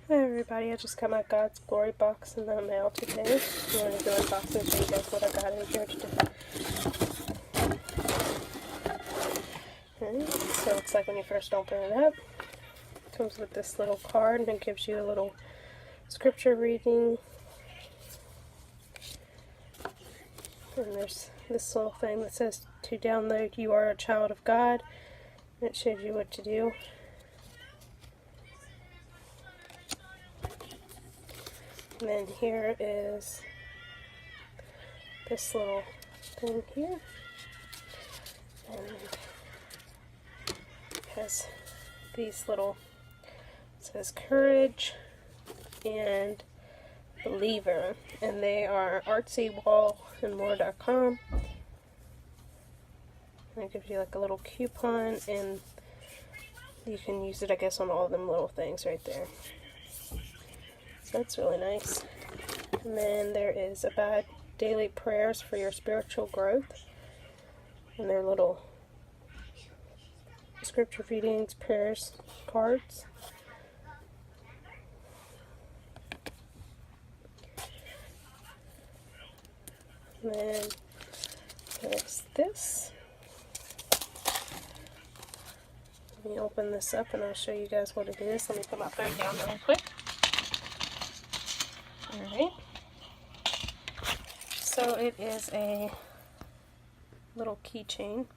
Hi everybody, I just got my God's Glory box in the mail today. I wanted to do an unboxing and show you guys what I got in here today. Okay, so it looks like when you first open it up, it comes with this little card and it gives you a little scripture reading. And there's this little thing that says to download You Are a Child of God. And it shows you what to do. And then here is this little thing here. And it has these little, it says courage and believer. And they are artsywallandmore.com. And it gives you like a little coupon, and you can use it, I guess, on all them little things right there. So that's really nice. And then there is about daily prayers for your spiritual growth. And they're little scripture readings, prayers, cards. And then there's this. Let me open this up and I'll show you guys what it is. Let me put my phone down really quick. Alright. So it is a little keychain.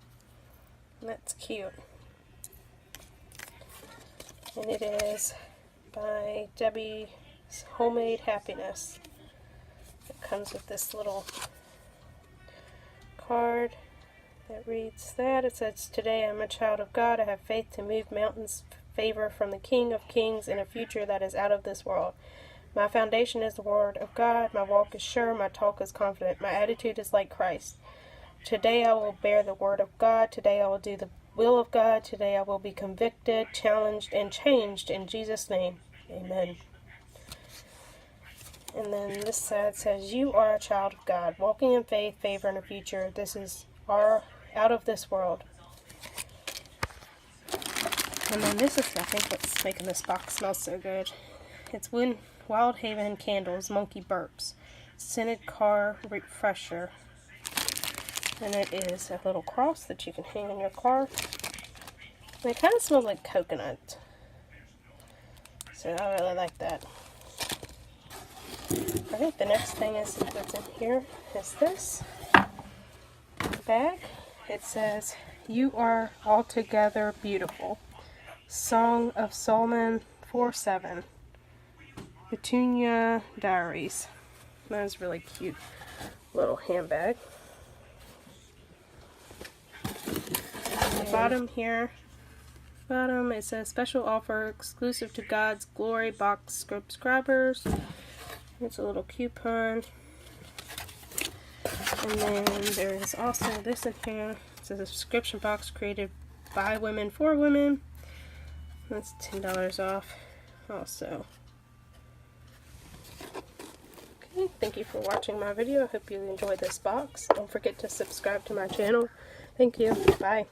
That's cute. And it is by Debbie's Homemade Happiness. It comes with this little card that reads that. It says, "Today I'm a child of God. I have faith to move mountains, favor from the King of Kings, and a future that is out of this world. My foundation is the Word of God. My walk is sure. My talk is confident. My attitude is like Christ. Today I will bear the Word of God. Today I will do the will of God. Today I will be convicted, challenged, and changed in Jesus' name. Amen." And then this side says, "You are a child of God, walking in faith, favor, and a future. This is our out of this world." And then this is, I think, what's making this box smell so good. It's Wild Haven Candles Monkey Burps Scented Car Refresher. And it is a little cross that you can hang in your car. And it kind of smells like coconut. So I really like that. Alright, the next thing is that's in here is this bag. It says, "You Are Altogether Beautiful." Song of Solomon 4:7. Petunia Diaries. That is really cute little handbag. At the bottom here, it says special offer exclusive to God's Glory box subscribers. It's a little coupon. And then there is also this in here. It's a subscription box created by women for women. That's $10 off also. Okay, thank you for watching my video. I hope you enjoyed this box. Don't forget to subscribe to my channel. Thank you. Bye.